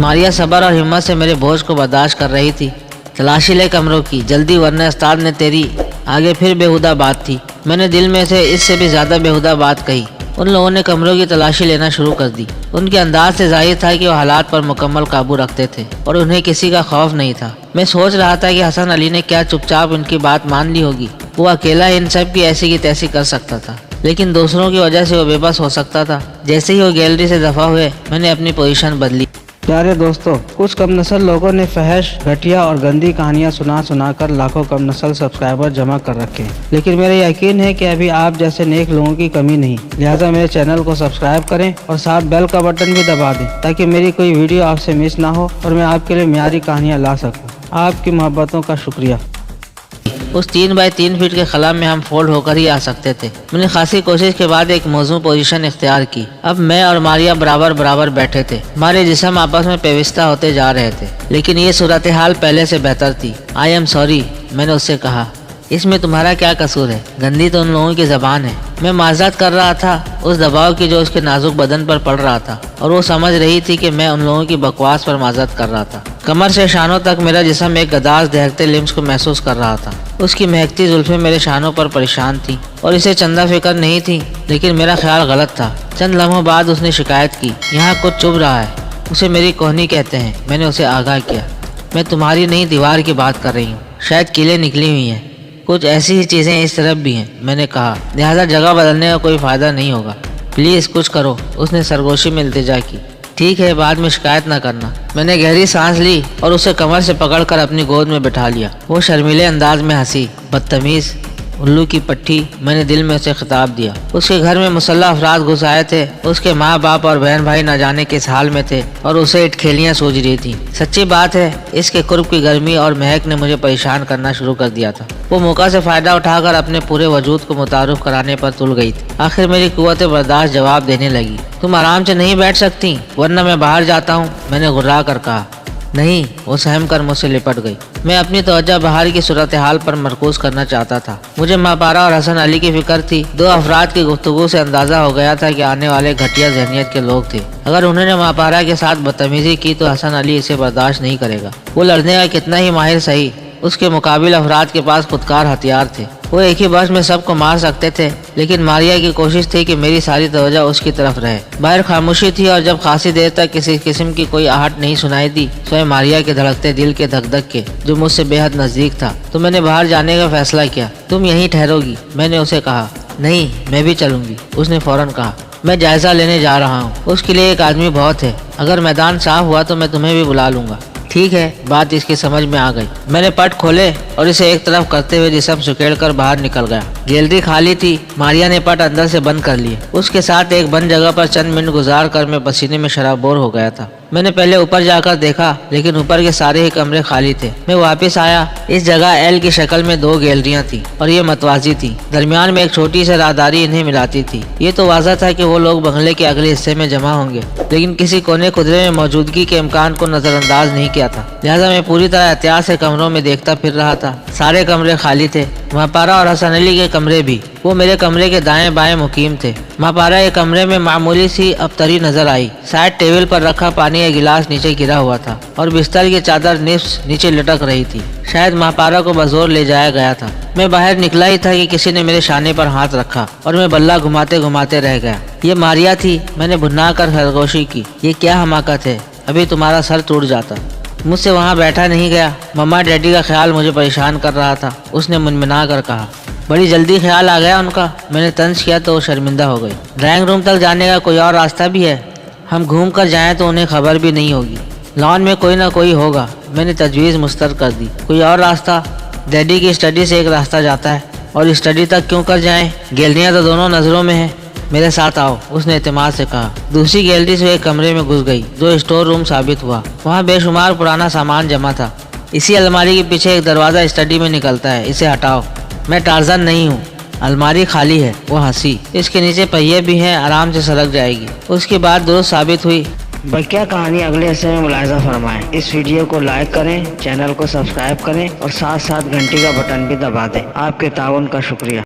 ماریا صبر اور ہمت سے میرے بوجھ کو برداشت کر رہی تھی۔ تلاشی لے کمروں کی جلدی، ورنہ استاد نے تیری آگے پھر بےہودہ بات تھی۔ میں نے دل میں سے اس سے بھی زیادہ بےہودہ بات کہی۔ ان لوگوں نے کمروں کی تلاشی لینا شروع کر دی۔ ان کے انداز سے ظاہر تھا کہ وہ حالات پر مکمل قابو رکھتے تھے اور انہیں کسی کا خوف نہیں تھا۔ میں سوچ رہا تھا کہ حسن علی نے کیا چپ چاپ ان کی بات مان لی ہوگی۔ وہ اکیلا ان سب کی ایسی کی تیسی کر سکتا تھا، لیکن دوسروں کی وجہ سے وہ بے بس ہو سکتا تھا۔ جیسے ہی وہ گیلری سے دفع ہوئے، میں نے اپنی پوزیشن بدلی۔ پیارے دوستو، کچھ کم نسل لوگوں نے فحش، گھٹیا اور گندی کہانیاں سنا کر لاکھوں کم نسل سبسکرائبر جمع کر رکھے ہیں، لیکن میرا یقین ہے کہ ابھی آپ جیسے نیک لوگوں کی کمی نہیں، لہٰذا میرے چینل کو سبسکرائب کریں اور ساتھ بیل کا بٹن بھی دبا دیں تاکہ میری کوئی ویڈیو آپ سے مس نہ ہو اور میں آپ کے لیے معیاری کہانیاں لا سکوں۔ آپ کی محبتوں کا شکریہ۔ اس 3 بائی 3 فٹ کے خلا میں ہم فولڈ ہو کر ہی آ سکتے تھے۔ میں نے خاصی کوشش کے بعد ایک موزوں پوزیشن اختیار کی۔ اب میں اور ماریا برابر بیٹھے تھے۔ ہمارے جسم آپس میں پیوستہ ہوتے جا رہے تھے، لیکن یہ صورتحال پہلے سے بہتر تھی۔ آئی ایم سوری، میں نے اس سے کہا۔ اس میں تمہارا کیا قصور ہے؟ گندی تو ان لوگوں کی زبان ہے۔ میں معذرت کر رہا تھا اس دباؤ کی جو اس کے نازک بدن پر پڑ رہا تھا، اور وہ سمجھ رہی تھی کہ میں ان لوگوں کی بکواس پر معذرت کر رہا تھا۔ کمر سے شانوں تک میرا جسم ایک گداز دہکتے لمس کو محسوس کر رہا تھا۔ اس کی مہکتی زلفیں میرے شانوں پر پریشان تھیں اور اسے چندہ فکر نہیں تھی، لیکن میرا خیال غلط تھا۔ چند لمحوں بعد اس نے شکایت کی، یہاں کچھ چبھ رہا ہے۔ اسے میری کوہنی کہتے ہیں، میں نے اسے آگاہ کیا۔ میں تمہاری نہیں دیوار کی بات کر رہی ہوں، شاید کیلیں نکلی ہوئی ہیں۔ کچھ ایسی ہی چیزیں اس طرف بھی ہیں، میں نے کہا، لہٰذا جگہ بدلنے کا کوئی فائدہ نہیں ہوگا۔ پلیز کچھ کرو، اس نے سرگوشی میں التجا کی۔ ٹھیک ہے، بعد میں شکایت نہ کرنا۔ میں نے گہری سانس لی اور اسے کمر سے پکڑ کر اپنی گود میں بٹھا لیا۔ وہ شرمیلے انداز میں ہنسی۔ بدتمیز، الو کی پٹھی، میں نے دل میں اسے خطاب دیا۔ اس کے گھر میں مسلح افراد گھس آئے تھے۔ اس کے ماں باپ اور بہن بھائی نہ جانے کس حال میں تھے اور اسے اٹکھیلیاں سوج رہی تھیں۔ سچی بات ہے، اس کے قرب کی گرمی اور مہک نے مجھے پریشان کرنا شروع کر دیا تھا۔ وہ موقع سے فائدہ اٹھا کر اپنے پورے وجود کو متعارف کرانے پر تل گئی تھی۔ آخر میری قوت برداشت جواب دینے لگی۔ تم آرام سے نہیں بیٹھ سکتی، ورنہ میں باہر جاتا ہوں، میں نے غرا کر کہا۔ نہیں، وہ سہم کر مجھ سے لپٹ گئی۔ میں اپنی توجہ باہر کی صورتحال پر مرکوز کرنا چاہتا تھا۔ مجھے ماں پارا اور حسن علی کی فکر تھی۔ 2 افراد کی گفتگو سے اندازہ ہو گیا تھا کہ آنے والے گھٹیا ذہنیت کے لوگ تھے۔ اگر انہوں نے ماں پارا کے ساتھ بدتمیزی کی تو حسن علی اسے برداشت نہیں کرے گا۔ وہ لڑنے کا کتنا ہی ماہر صحیح، اس کے مقابل افراد کے پاس خودکار ہتھیار تھے۔ وہ ایک ہی بس میں سب کو مار سکتے تھے، لیکن ماریا کی کوشش تھی کہ میری ساری توجہ اس کی طرف رہے۔ باہر خاموشی تھی اور جب خاصی دیر تک کسی قسم کی کوئی آہٹ نہیں سنائی دی سوائے ماریا کے دھڑکتے دل کے دھک دھک کے، جو مجھ سے بے حد نزدیک تھا، تو میں نے باہر جانے کا فیصلہ کیا۔ تم یہیں ٹھہرو گی؟ میں نے اسے کہا۔ نہیں، میں بھی چلوں گی، اس نے فوراً کہا۔ میں جائزہ لینے جا رہا ہوں، اس کے لیے ایک آدمی بہت ہے۔ اگر میدان صاف ہوا تو میں تمہیں بھی بلا لوں گا۔ ٹھیک ہے، بات اس کی سمجھ میں آ گئی۔ میں نے پٹ کھولے اور اسے ایک طرف کرتے ہوئے جسم سکیڑ کر باہر نکل گیا۔ گیلری خالی تھی۔ ماریا نے پٹ اندر سے بند کر لیے۔ اس کے ساتھ ایک بند جگہ پر چند منٹ گزار کر میں پسینے میں شرابور ہو گیا تھا۔ میں نے پہلے اوپر جا کر دیکھا، لیکن اوپر کے سارے ہی کمرے خالی تھے۔ میں واپس آیا۔ اس جگہ ایل کی شکل میں 2 گیلریاں تھیں اور یہ متوازی تھیں۔ درمیان میں ایک چھوٹی سی راہداری انہیں ملاتی تھی۔ یہ تو واضح تھا کہ وہ لوگ بنگلے کے اگلے حصے میں جمع ہوں گے، لیکن کسی کونے خدرے میں موجودگی کے امکان کو نظر انداز نہیں کیا تھا، لہٰذا میں پوری طرح احتیاط سے کمروں میں دیکھتا پھر رہا تھا۔ سارے کمرے خالی تھے، ماں پارا اور حسن علی کے کمرے بھی۔ وہ میرے کمرے کے دائیں بائیں مقیم تھے۔ ماں پارا ایک کمرے میں معمولی سی ابتری نظر آئی۔ سائڈ ٹیبل پر رکھا پانی کا گلاس نیچے گرا ہوا تھا اور بستر کی چادر نصف نیچے لٹک رہی تھی۔ شاید ماں پارا کو بزور لے جایا گیا تھا۔ میں باہر نکلا ہی تھا کہ کسی نے میرے شانے پر ہاتھ رکھا اور میں بلہ گھماتے گھماتے رہ گیا۔ یہ ماریا تھی۔ میں نے بھنا کر خرگوشی کی۔ یہ کیا حماقت ہے، ابھی تمہارا سر ٹوٹ جاتا۔ مجھ سے وہاں بیٹھا نہیں گیا۔ مما ڈیڈی کا خیال مجھے پریشان کر رہا تھا، اس نے منمنا کر کہا۔ بڑی جلدی خیال آ گیا ان کا۔ میں نے طنز کیا تو وہ شرمندہ ہو گئی۔ ڈرائنگ روم تک جانے کا کوئی اور راستہ بھی ہے؟ ہم گھوم کر جائیں تو انہیں خبر بھی نہیں ہوگی۔ لان میں کوئی نہ کوئی ہوگا، میں نے تجویز مسترد کر دی۔ کوئی اور راستہ؟ ڈیڈی کی اسٹڈی سے ایک راستہ جاتا ہے، اور اسٹڈی تک کیوں کر جائیں؟ گیلریاں تو دونوں نظروں میں ہیں۔ میرے ساتھ آؤ، اس نے اعتماد سے کہا۔ دوسری گیلری سے ایک کمرے میں گھس گئی جو اسٹور روم ثابت ہوا۔ وہاں بے شمار پرانا سامان جمع تھا۔ اسی الماری کے پیچھے ایک دروازہ اسٹڈی میں نکلتا ہے، اسے ہٹاؤ۔ میں ٹارزن نہیں ہوں۔ الماری خالی ہے، وہ ہنسی۔ اس کے نیچے پہیے بھی ہیں، آرام سے سرک جائے گی۔ اس کی بات درست ثابت ہوئی۔ بقیہ کہانی اگلے حصے میں ملاحظہ فرمائیں۔ اس ویڈیو کو لائک کریں، چینل کو سبسکرائب کریں اور ساتھ ساتھ گھنٹی کا بٹن بھی دبا دیں۔ آپ کے تعاون کا شکریہ۔